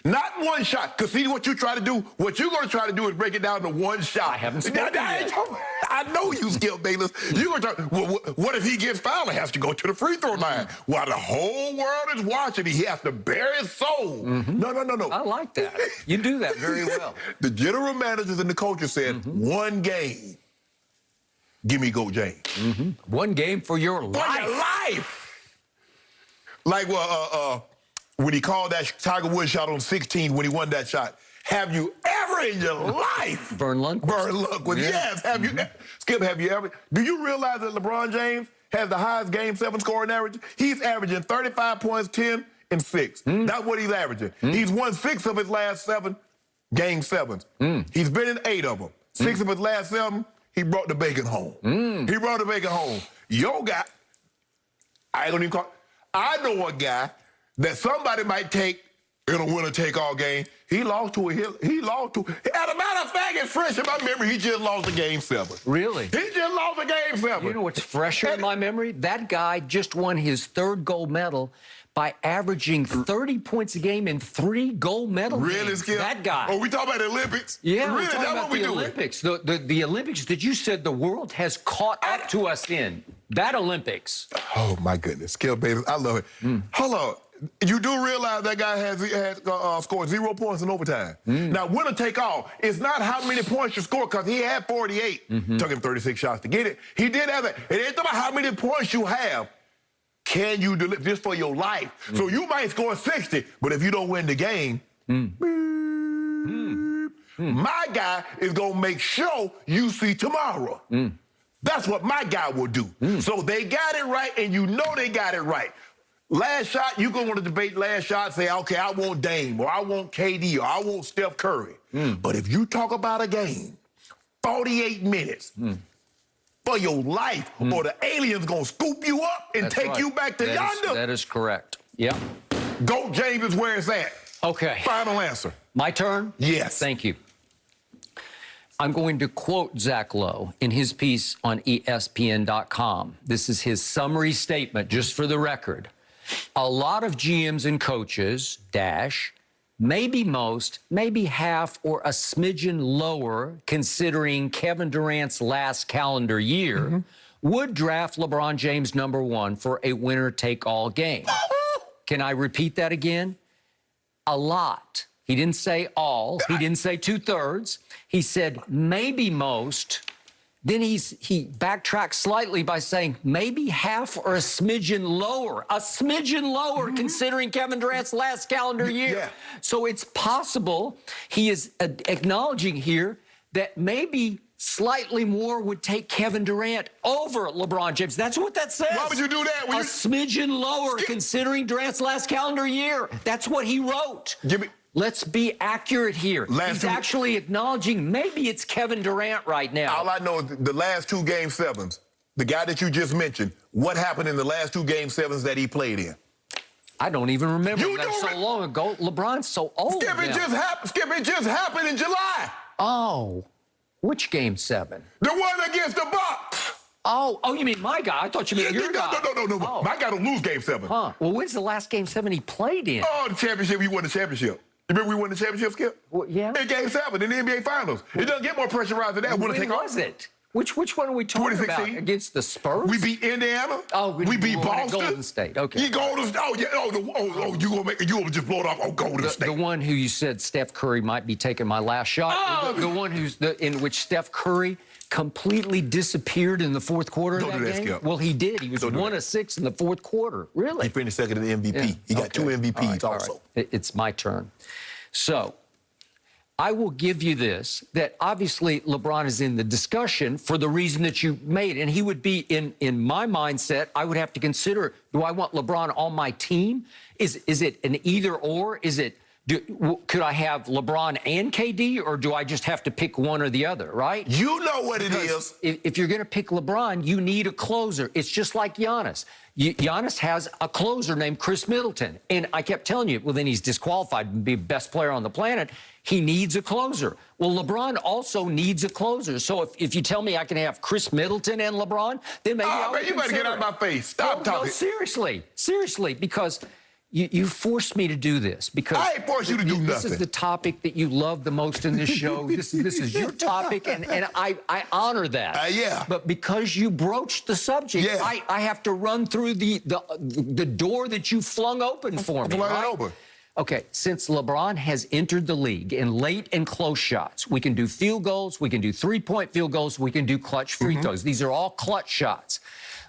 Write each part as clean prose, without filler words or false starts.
Not one shot. Because see what you try to do, what you're going to try to do is break it down to one shot. I haven't spoken yet. I know you, Skip Bayless. You're going to try, what if he gets fouled and has to go to the free throw line? While the whole world is watching, he has to bare his soul. No. I like that. You do that very well. The general managers and the coaches said, one game. Give me Go James. One game for your life. For your life. Like, when he called that Tiger Woods shot on 16 when he won that shot. Have you ever in your life? Vern Lundquist. Vern Lundquist, yes. Have you, Skip, have you ever? Do you realize that LeBron James has the highest Game 7 scoring average? He's averaging 35 points, 10 and 6. That's what he's averaging. He's won 6 of his last 7 Game 7s. He's been in 8 of them. 6 of his last 7, he brought the bacon home. He brought the bacon home. Your guy, I ain't gonna even call. I know a guy that somebody might take in a winner-take-all game. He lost to as a matter of fact, it's fresh in my memory, he just lost a Game 7. Really? He just lost a Game 7. You know what's fresher in my memory? That guy just won his 3rd gold medal by averaging 30 points a game in 3 gold medal games. Really, Skip? That guy. Oh, we talking about the Olympics? Yeah, really, we're talking about the Olympics. The Olympics that you said the world has caught up to us in. That Olympics. Oh, my goodness. Skip Bayless, I love it. Hold on. You do realize that guy has scored 0 points in overtime. Now, winner take all. It's not how many points you score, because he had 48. Took him 36 shots to get it. He did have it. It ain't about how many points you have. Can you deliver this for your life? So you might score 60, but if you don't win the game, my guy is going to make sure you see tomorrow. That's what my guy will do. So they got it right, and you know they got it right. Last shot, you're going to want to debate last shot, say, okay, I want Dame, or I want KD, or I want Steph Curry. But if you talk about a game, 48 minutes, for your life, or the alien's going to scoop you up and take you back to yonder. That is correct. Yep. Go James is where it's at. Okay. Final answer. My turn? Yes. Thank you. I'm going to quote Zach Lowe in his piece on espn.com. This is his summary statement, just for the record. A lot of GMs and coaches, maybe most, maybe half or a smidgen lower, considering Kevin Durant's last calendar year, would draft LeBron James #1 for a winner-take-all game. Can I repeat that again? A lot. He didn't say all. He didn't say 2/3. He said maybe most. Then he backtracked slightly by saying maybe half or a smidgen lower, considering Kevin Durant's last calendar year. So it's possible he is acknowledging here that maybe slightly more would take Kevin Durant over LeBron James. That's what that says. Why would you do that? A smidgen lower, considering Durant's last calendar year. That's what he wrote. Let's be accurate here. He's actually acknowledging maybe it's Kevin Durant right now. All I know is the last 2 Game 7s, the guy that you just mentioned, what happened in the last 2 Game 7s that he played in? I don't even remember. That's so long ago. LeBron's so old Skip, it just happened in July. Oh, which Game 7? The one against the Bucks. Oh, you mean my guy? I thought you meant your guy. No. Oh. My guy don't lose Game 7. Well, when's the last Game 7 he played in? Oh, the championship. He won the championship. You remember we won the championship, Skip? Well, yeah. In Game 7 in the NBA Finals. It doesn't get more pressurized than that. When was it? Which one are we talking about? Against the Spurs? We beat Indiana. Oh, we beat Boston. Golden State. Okay. You Golden State. Oh, yeah. You gonna just blow it off on Golden State. The one who you said Steph Curry might be taking my last shot. The one in which Steph Curry completely disappeared in the 4th quarter of that game? Skip. Well, he did. He was 1 of 6 in the 4th quarter. Really? He finished second in the MVP. He got 2 MVPs also. It's my turn. So I will give you this, that obviously LeBron is in the discussion for the reason that you made, and he would be in my mindset. I would have to consider, do I want LeBron on my team? Is it an either or? Could I have LeBron and KD, or do I just have to pick one or the other, right? You know what it is. If you're going to pick LeBron, you need a closer. It's just like Giannis. Giannis has a closer named Chris Middleton. And I kept telling you, well, then he's disqualified to be the best player on the planet. He needs a closer. Well, LeBron also needs a closer. So if you tell me I can have Chris Middleton and LeBron, then maybe I'll you better get out of my face. Stop talking. No, seriously, because You forced me to do this because I ain't forced you to do this nothing. is the topic that you love the most in this show. This is your topic, and I honor that. Yeah. But because you broached the subject, Yeah. I have to run through the door that you flung open for me. Flung it Right? open. Okay, since LeBron has entered the league in late and close shots, we can do field goals, we can do three-point field goals, we can do clutch free throws. These are all clutch shots.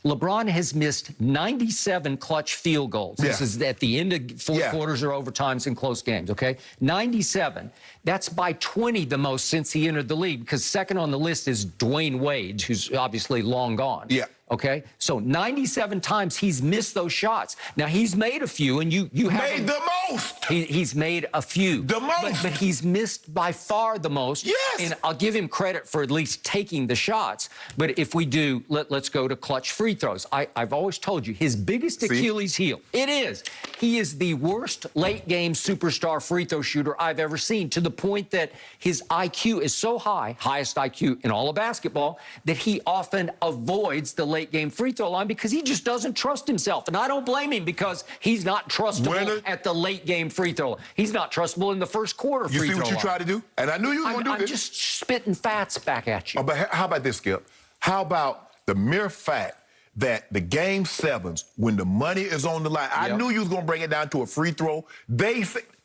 LeBron has missed 97 clutch field goals. This is at the end of fourth quarters or overtimes in close games, okay? 97. That's by 20 the most since he entered the league, because second on the list is Dwayne Wade, who's obviously long gone. Yeah. Okay? So 97 times he's missed those shots. Now, he's made a few, and you haven't... Made the most. He's made a few. The most. But he's missed by far the most. Yes. And I'll give him credit for at least taking the shots. But if we do, let's go to clutch free throws. I've always told you, his biggest Achilles heel, he is the worst late-game superstar free throw shooter I've ever seen, to the point that his IQ is so high, highest IQ in all of basketball, that he often avoids the late-game free throw line because he just doesn't trust himself. And I don't blame him, because he's not trustable at the late-game free throw line. He's not trustable in the first quarter free throw line. You see what you tried to do? And I knew you were going to do this. I'm just spitting facts back at you. Oh, but how about this, Skip? How about the mere fact that the game sevens, when the money is on the line, I knew you was going to bring it down to a free throw.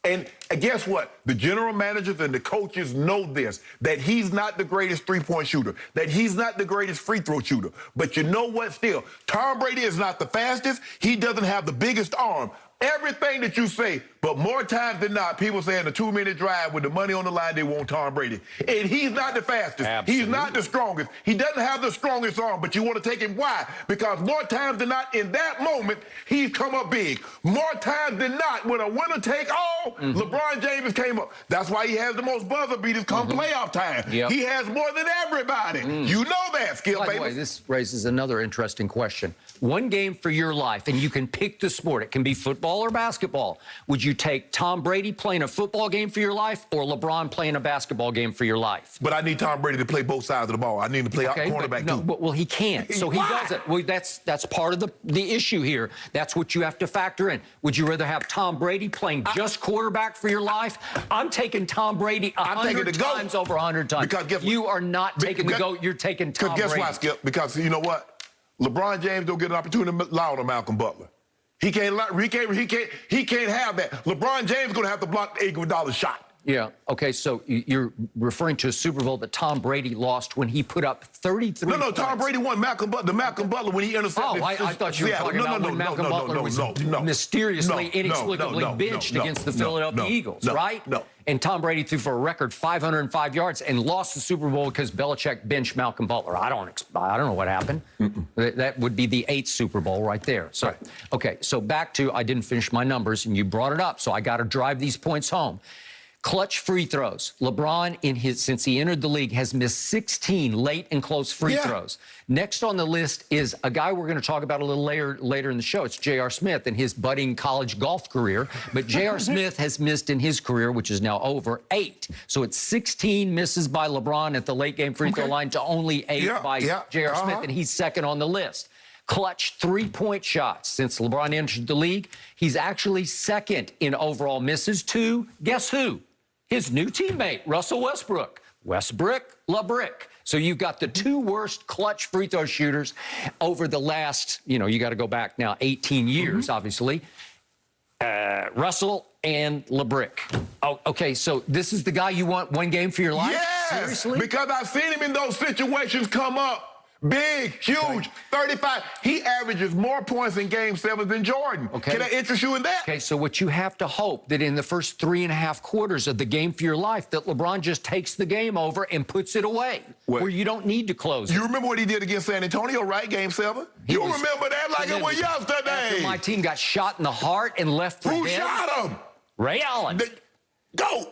And guess what? The general managers and the coaches know this, that he's not the greatest three-point shooter, that he's not the greatest free throw shooter. But you know what still? Tom Brady is not the fastest. He doesn't have the biggest arm. Everything that you say, but more times than not, people say in a 2-minute drive with the money on the line, they want Tom Brady. And he's not the fastest. Absolutely. He's not the strongest. He doesn't have the strongest arm, but you want to take him. Why? Because more times than not, in that moment, he's come up big. More times than not, when a winner take all, LeBron James came up. That's why he has the most buzzer beaters come playoff time. He has more than everybody. You know that, Skip. By the way, this raises another interesting question. One game for your life, and you can pick the sport. It can be football or basketball. Would you take Tom Brady playing a football game for your life, or LeBron playing a basketball game for your life? But I need Tom Brady to play both sides of the ball. I need him to play cornerback too. Well, he can't, so he doesn't. Well, that's part of the issue here. That's what you have to factor in. Would you rather have Tom Brady playing just quarterback for your life? I'm taking Tom Brady 100 times over 100 times. Because you are not taking the GOAT. You're taking Tom Brady. Guess why, Skip? Because you know what? LeBron James don't get an opportunity to lie on Malcolm Butler. He can't have that. LeBron James going to have to block the Iguodala shot. Yeah. Okay. So you're referring to a Super Bowl that Tom Brady lost when he put up 33. No. Tom Brady won Malcolm Butler when he intercepted. Oh, I thought you were talking about when Malcolm Butler was mysteriously, inexplicably benched against the Philadelphia Eagles, right? No. And Tom Brady threw for a record 505 yards and lost the Super Bowl because Belichick benched Malcolm Butler. I don't know what happened. That would be the 8th Super Bowl right there. So, okay. So back to, I didn't finish my numbers, and you brought it up, so I got to drive these points home. Clutch free throws. LeBron, since he entered the league, has missed 16 late and close free throws. Next on the list is a guy we're going to talk about a little later in the show. It's J.R. Smith and his budding college golf career. But J.R. Smith has missed in his career, which is now over, 8. So it's 16 misses by LeBron at the late game free throw line to only 8 by J.R. Smith, and he's second on the list. Clutch three-point shots. Since LeBron entered the league, he's actually second in overall misses to, guess who? His new teammate, Russell Westbrook. LeBrick. So you've got the 2 worst clutch free throw shooters over the last, you got to go back now 18 years, obviously. Russell and LeBrick. Oh, okay, so this is the guy you want one game for your life? Yes! Seriously? Because I've seen him in those situations come up. Big, huge, 35. He averages more points in Game 7 than Jordan. Okay. Can I interest you in that? Okay, so what you have to hope that in the first 3.5 quarters of the game for your life, that LeBron just takes the game over and puts it away, where you don't need to close it. You remember what he did against San Antonio, right? Game 7? You remember that like it was yesterday. After my team got shot in the heart and left for dead. Who shot him? Ray Allen. GOAT.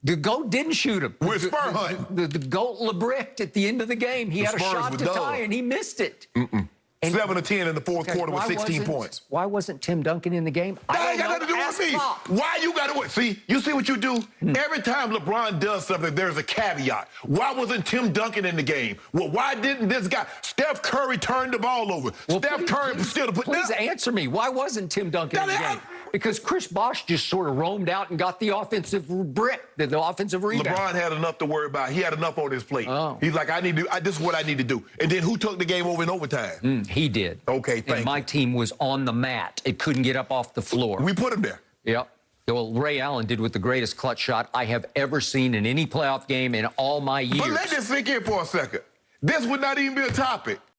The GOAT didn't shoot him. With Spur Hunt. The GOAT LeBricked at the end of the game. He had a shot to tie, and he missed it. 7 of 10 in the fourth quarter with 16 points. Why wasn't Tim Duncan in the game? That ain't got nothing to do with me. Why you got to see? You see what you do? Every time LeBron does something, there's a caveat. Why wasn't Tim Duncan in the game? Well, why didn't this guy? Steph Curry turned the ball over. Steph Curry still put. Please answer me. Why wasn't Tim Duncan in the game? Because Chris Bosh just sort of roamed out and got the offensive brick, the offensive rebound. LeBron had enough to worry about. He had enough on his plate. Oh. He's like, this is what I need to do. And then who took the game over in overtime? He did. Okay, thank And my you. team was on the mat. It couldn't get up off the floor. We put him there. Yep. Well, Ray Allen did with the greatest clutch shot I have ever seen in any playoff game in all my years. But let this sink in for a second. This would not even be a topic